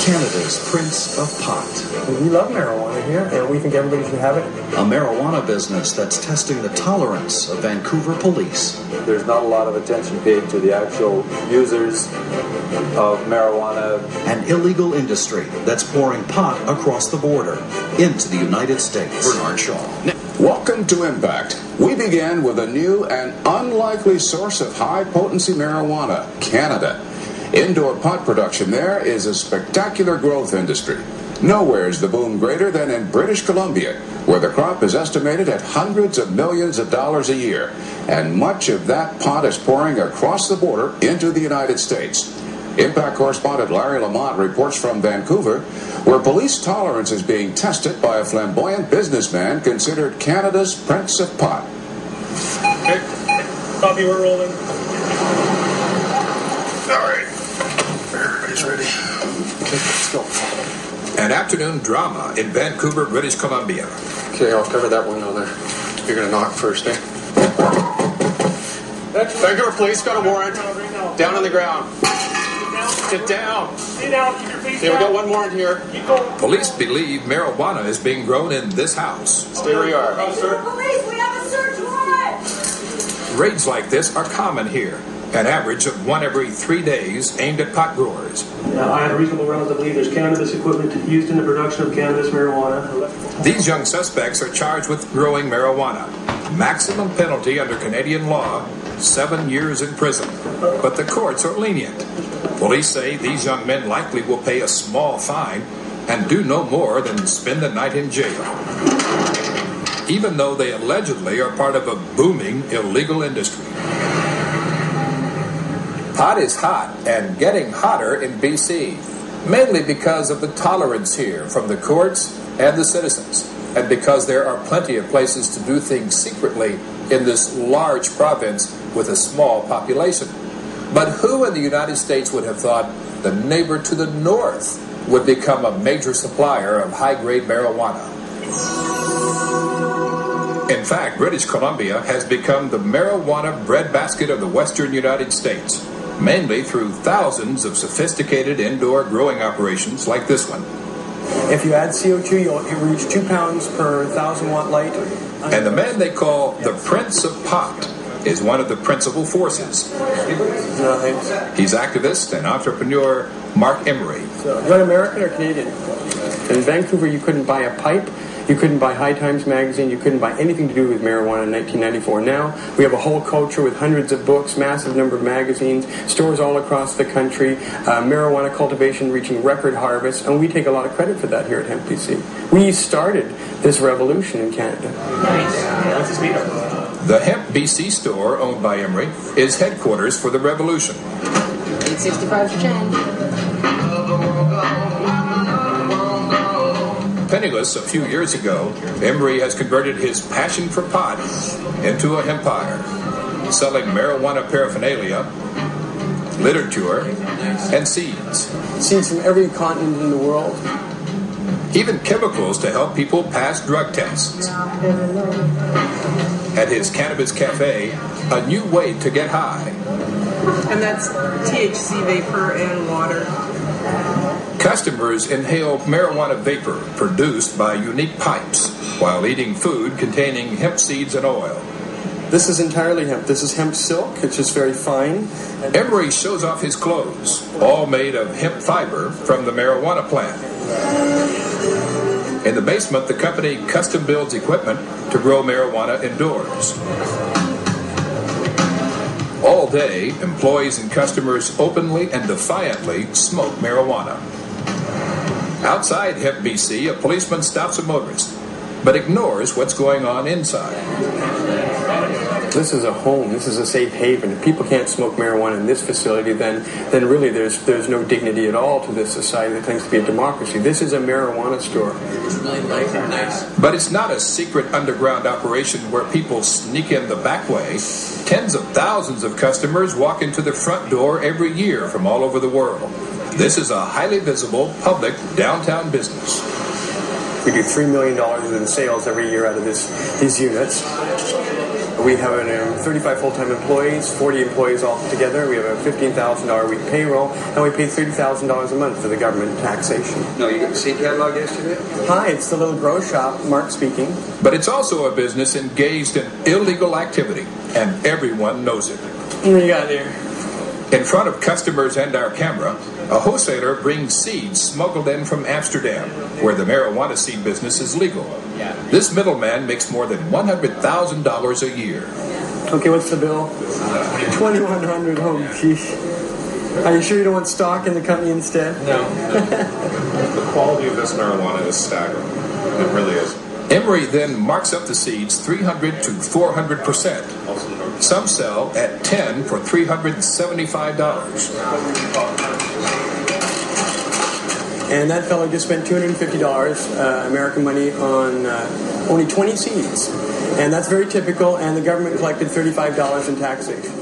Canada's Prince of Pot. We love marijuana here, and we think everybody should have it. A marijuana business that's testing the tolerance of Vancouver police. There's not a lot of attention paid to the actual users of marijuana. An illegal industry that's pouring pot across the border into the United States. Bernard Shaw. Welcome to Impact. We begin with a new and unlikely source of high-potency marijuana, Canada. Indoor pot production there is a spectacular growth industry. Nowhere is the boom greater than in British Columbia, where the crop is estimated at hundreds of millions of dollars a year, and much of that pot is pouring across the border into the United States. Impact correspondent Larry Lamont reports from Vancouver, where police tolerance is being tested by a flamboyant businessman considered Canada's Prince of Pot. Okay, copy, we're rolling. All right. Everybody's ready. Okay, let's go. An afternoon drama in Vancouver, British Columbia. Okay, I'll cover that window there. You're going to knock first, eh? Vancouver police got a warrant. Down on the ground. Get down. Stay down, keep your face Okay, we down. got one warrant here. Keep going. Police believe marijuana is being grown in this house. Stay where you are. Police, we have a search warrant! Raids like this are common here, an average of one every 3 days aimed at pot growers. I have reasonable grounds to believe there's cannabis equipment used in the production of cannabis marijuana. These young suspects are charged with growing marijuana. Maximum penalty under Canadian law, 7 years in prison. But the courts are lenient. Police say these young men likely will pay a small fine and do no more than spend the night in jail, even though they allegedly are part of a booming illegal industry. Pot is hot and getting hotter in BC, mainly because of the tolerance here from the courts and the citizens, and because there are plenty of places to do things secretly in this large province with a small population. But who in the United States would have thought the neighbor to the north would become a major supplier of high-grade marijuana? In fact, British Columbia has become the marijuana breadbasket of the western United States, mainly through thousands of sophisticated indoor growing operations like this one. If you add CO2, you'll reach 2 pounds per 1,000-watt light. And the man they call the Prince of Pot is one of the principal forces. He's activist and entrepreneur Mark Emery. So, you want American or Canadian? In Vancouver, you couldn't buy a pipe. You couldn't buy High Times magazine. You couldn't buy anything to do with marijuana in 1994. Now, we have a whole culture with hundreds of books, massive number of magazines, stores all across the country, marijuana cultivation reaching record harvests, and we take a lot of credit for that here at Hemp BC. We started this revolution in Canada. Nice. The Hemp BC store, owned by Emery, is headquarters for the revolution. 865 for change. Penniless a few years ago, Emery has converted his passion for pot into an empire, selling marijuana paraphernalia, literature, and seeds. Seeds from every continent in the world. Even chemicals to help people pass drug tests. At his Cannabis Cafe, a new way to get high. And that's THC vapor and water. Customers inhale marijuana vapor produced by unique pipes while eating food containing hemp seeds and oil. This is entirely hemp. This is hemp silk. It's just very fine. Emery shows off his clothes, all made of hemp fiber from the marijuana plant. In the basement, the company custom builds equipment to grow marijuana indoors. All day, employees and customers openly and defiantly smoke marijuana. Outside Hemp BC, a policeman stops a motorist, but ignores what's going on inside. This is a home. This is a safe haven. If people can't smoke marijuana in this facility, then really there's no dignity at all to this society that claims to be a democracy. This is a marijuana store. It's really nice. But it's not a secret underground operation where people sneak in the back way. Tens of thousands of customers walk into the front door every year from all over the world. This is a highly visible, public, downtown business. We do $3 million in sales every year out of these units. We have 35 full-time employees, 40 employees altogether. We have a $15,000 a week payroll, and we pay $30,000 a month for the government taxation. No, you got the seed catalog yesterday? Hi, it's the little grow shop. Mark speaking. But it's also a business engaged in illegal activity, and everyone knows it. What do you got here? In front of customers and our camera, a wholesaler brings seeds smuggled in from Amsterdam, where the marijuana seed business is legal. This middleman makes more than $100,000 a year. Okay, what's the bill? $2,100. Oh, geez. Are you sure you don't want stock in the company instead? No. The quality of this marijuana is staggering. It really is. Emery then marks up the seeds 300 to 400%. Some sell at 10 for $375. And that fellow just spent $250 American money on only 20 seeds. And that's very typical, and the government collected $35 in taxation.